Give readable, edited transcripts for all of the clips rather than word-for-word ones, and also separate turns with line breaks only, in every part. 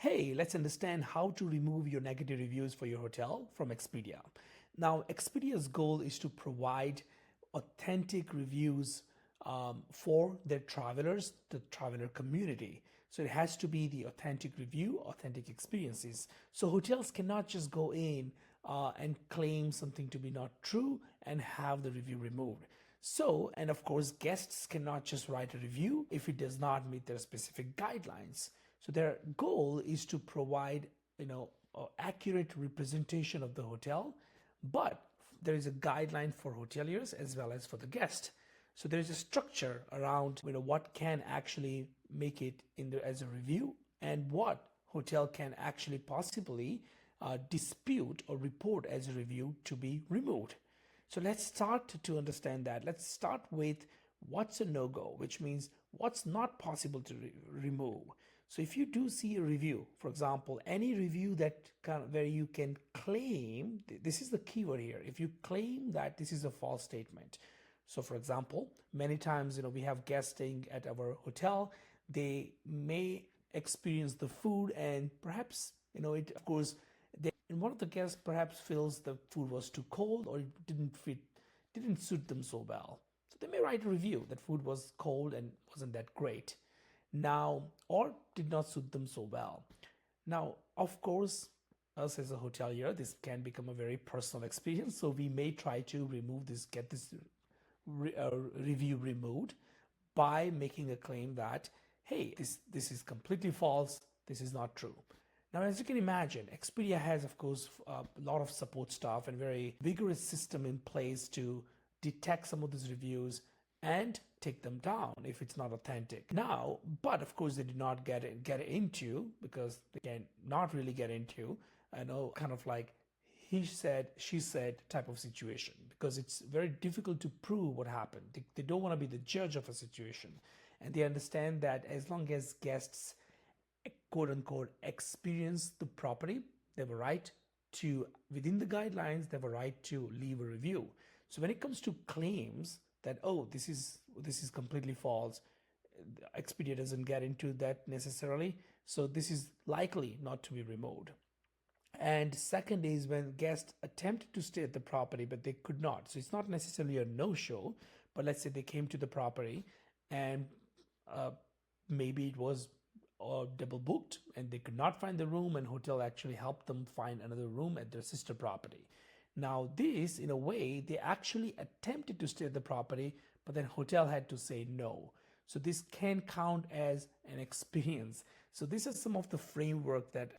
Hey, let's understand how to remove your negative reviews for your hotel from Expedia. Now, Expedia's goal is to provide authentic reviews for their travelers, the traveler community. So it has to be the authentic review, authentic experiences. So hotels cannot just go in and claim something to be not true and have the review removed. So, and of course, guests cannot just write a review if it does not meet their specific guidelines. So their goal is to provide, accurate representation of the hotel, but there is a guideline for hoteliers as well as for the guest. So there is a structure around, what can actually make it in there as a review and what hotel can actually possibly dispute or report as a review to be removed. So let's start to understand that. Let's start with what's a no-go, which means what's not possible to remove. So if you do see a review, for example, any review that where you can claim, this is the keyword here, if you claim that this is a false statement. So for example, many times, we have guests staying at our hotel, they may experience the food and perhaps, it of course, and one of the guests perhaps feels the food was too cold or it didn't suit them so well. So they may write a review that food was cold and wasn't that great. Now, or did not suit them so well. Now, of course, us as a hotelier, this can become a very personal experience. So we may try to remove this, get this review removed by making a claim that, hey, this is completely false. This is not true. Now, as you can imagine, Expedia has, of course, a lot of support staff and very vigorous system in place to detect some of these reviews and take them down if it's not authentic. Now, but of course, they did not get into, because they can not really get into, kind of like he said, she said type of situation, because it's very difficult to prove what happened. They don't want to be the judge of a situation. And they understand that as long as guests quote unquote experience the property, they have a right to, within the guidelines, they have a right to leave a review. So when it comes to claims that, oh, this is completely false, Expedia doesn't get into that necessarily. So this is likely not to be removed. And second is when guests attempted to stay at the property, but they could not. So it's not necessarily a no-show, but let's say they came to the property and maybe it was double booked and they could not find the room, and hotel actually helped them find another room at their sister property. Now this, in a way, they actually attempted to stay at the property, but then hotel had to say no. So this can count as an experience. So this is some of the framework that,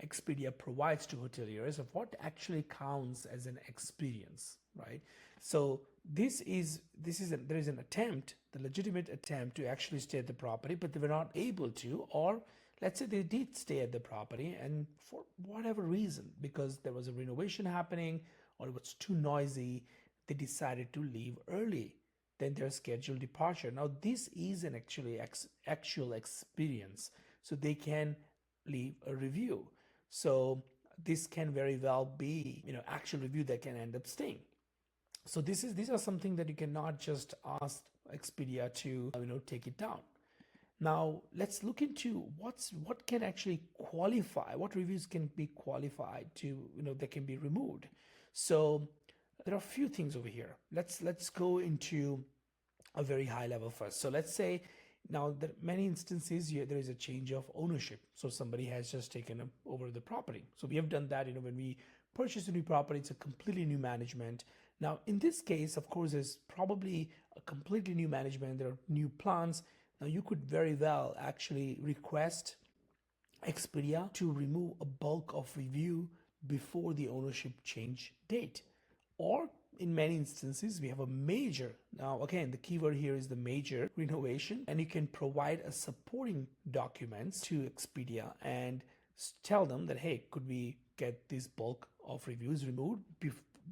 Expedia provides to hoteliers of what actually counts as an experience, right? So there is an attempt, the legitimate attempt to actually stay at the property, but they were not able to, or let's say they did stay at the property and for whatever reason, because there was a renovation happening or it was too noisy, they decided to leave early than their scheduled departure. Now this is an actual experience, so they can leave a review. So this can very well be, actual review that can end up staying. So these are something that you cannot just ask Expedia to, take it down. Now let's look into what can actually qualify, what reviews can be qualified to, that can be removed. So there are a few things over here. Let's go into a very high level first. So let's say now that many instances there is a change of ownership. So somebody has just taken over the property. So we have done that, when we purchase a new property, it's a completely new management. Now in this case, of course, there's probably a completely new management. There are new plans. Now you could very well actually request Expedia to remove a bulk of review before the ownership change date. Or in many instances, we have a major, now again, the keyword here is the major renovation, and you can provide a supporting documents to Expedia and tell them that, hey, could we get this bulk of reviews removed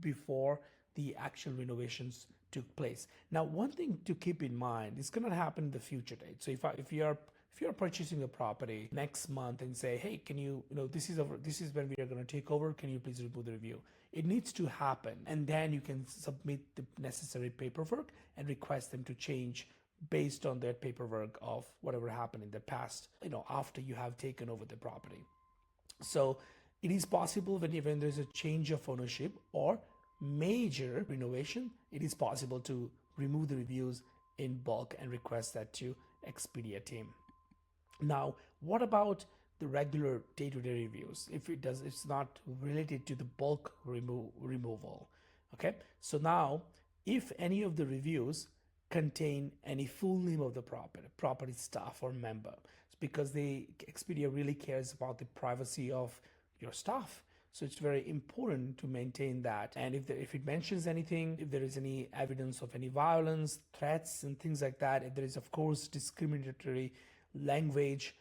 before the actual renovations took place. Now, one thing to keep in mind, it's going to happen in the future date. So if you're purchasing a property next month and say, hey, can you, this is when we are going to take over, can you please remove the review? It needs to happen, and then you can submit the necessary paperwork and request them to change based on their paperwork of whatever happened in the past, after you have taken over the property. So it is possible when there's a change of ownership or major renovation, it is possible to remove the reviews in bulk and request that to Expedia team. Now, what about the regular day-to-day reviews? If it's not related to the bulk removal. Okay, so now if any of the reviews contain any full name of the property staff or member, because the Expedia really cares about the privacy of your staff. So it's very important to maintain that. And if it mentions anything, if there is any evidence of any violence, threats, and things like that, if there is, of course, discriminatory language,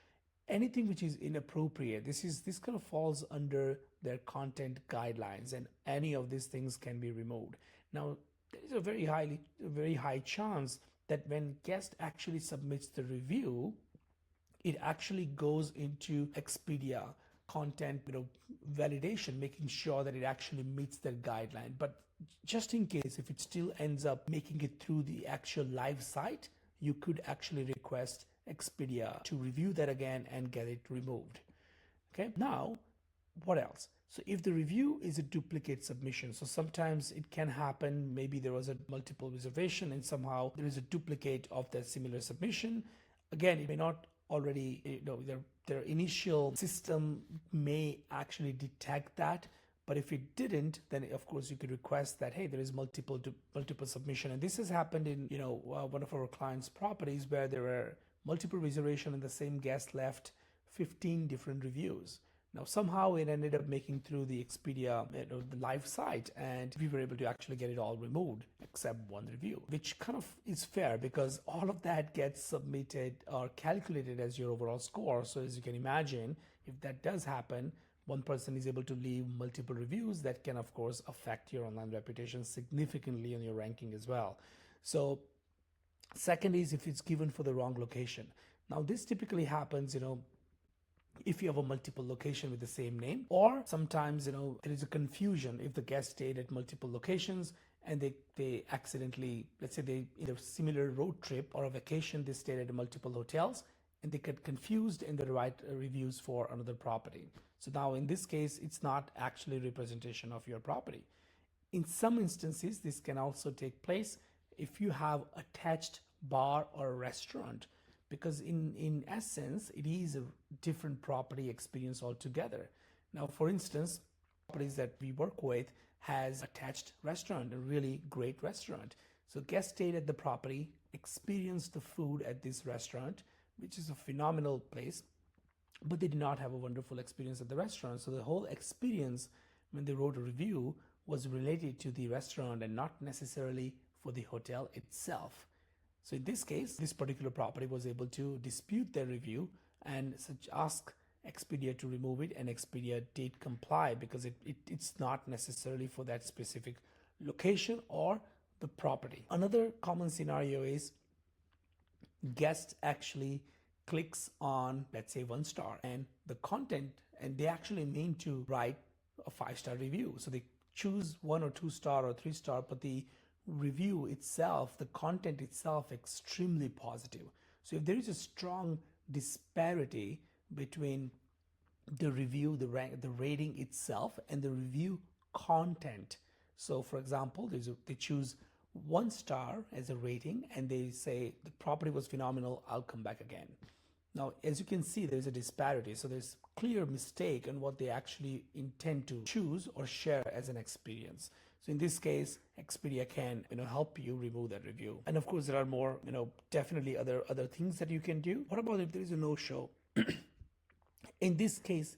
anything which is inappropriate, this kind of falls under their content guidelines, and any of these things can be removed. Now, there is a very high chance that when guest actually submits the review, it actually goes into Expedia content validation, making sure that it actually meets their guideline. But just in case, if it still ends up making it through the actual live site, you could actually request Expedia to review that again and get it removed. Okay, now what else? So if the review is a duplicate submission, so sometimes it can happen, maybe there was a multiple reservation and somehow there is a duplicate of that similar submission. Again, it may not already, their initial system may actually detect that, but if it didn't, then of course you could request that, hey, there is multiple submission. And this has happened in one of our clients' properties where there were multiple reservation and the same guest left 15 different reviews. Now, somehow it ended up making through the Expedia, the live site, and we were able to actually get it all removed except one review, which kind of is fair because all of that gets submitted or calculated as your overall score. So as you can imagine, if that does happen, one person is able to leave multiple reviews, that can of course affect your online reputation significantly on your ranking as well. So second is if it's given for the wrong location. Now this typically happens, if you have a multiple location with the same name, or sometimes there is a confusion if the guest stayed at multiple locations and they accidentally, let's say they either similar road trip or a vacation, they stayed at multiple hotels and they get confused and they write reviews for another property. So now in this case, it's not actually representation of your property. In some instances, this can also take place if you have attached bar or restaurant, because in essence, it is a different property experience altogether. Now, for instance, properties that we work with has attached restaurant, a really great restaurant. So guests stayed at the property, experienced the food at this restaurant, which is a phenomenal place, but they did not have a wonderful experience at the restaurant. So the whole experience, when they wrote a review, was related to the restaurant and not necessarily for the hotel itself. So in this case, this particular property was able to dispute their review and ask Expedia to remove it, and Expedia did comply because it's not necessarily for that specific location or the property. Another common scenario is guest actually clicks on, let's say, 1 star and the content, and they actually mean to write a 5-star review. So they choose 1 or 2 star or 3 star, but the review itself, the content itself, extremely positive. So if there is a strong disparity between the review, the rating itself, and the review content. So for example, they choose 1 star as a rating and they say the property was phenomenal, I'll come back again. Now, as you can see, there's a disparity. So there's clear mistake on what they actually intend to choose or share as an experience. So in this case, Expedia can help you remove that review. And of course, there are more, definitely other things that you can do. What about if there is a no-show? In this case,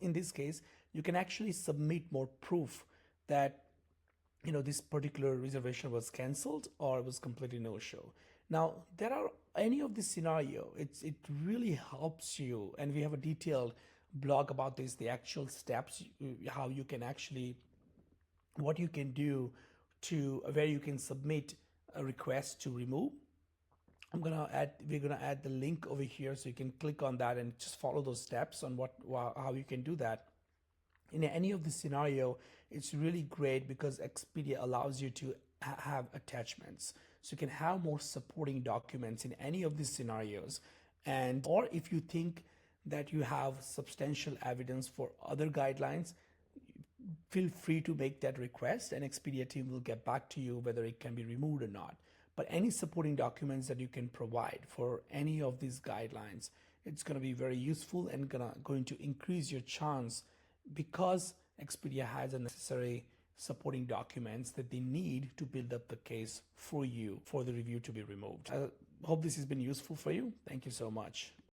you can actually submit more proof that this particular reservation was canceled or was completely no-show. Now, there are any of this scenario, it really helps you, and we have a detailed blog about this, the actual steps, how you can actually, what you can do to where you can submit a request to remove. We're gonna add the link over here so you can click on that and just follow those steps on how you can do that. In any of this scenario, it's really great because Expedia allows you to have attachments. so you can have more supporting documents in any of these scenarios. And or if you think that you have substantial evidence for other guidelines, feel free to make that request and Expedia team will get back to you whether it can be removed or not. But any supporting documents that you can provide for any of these guidelines, it's going to be very useful and going to increase your chance, because Expedia has a necessary supporting documents that they need to build up the case for you for the review to be removed. I hope this has been useful for you. Thank you so much.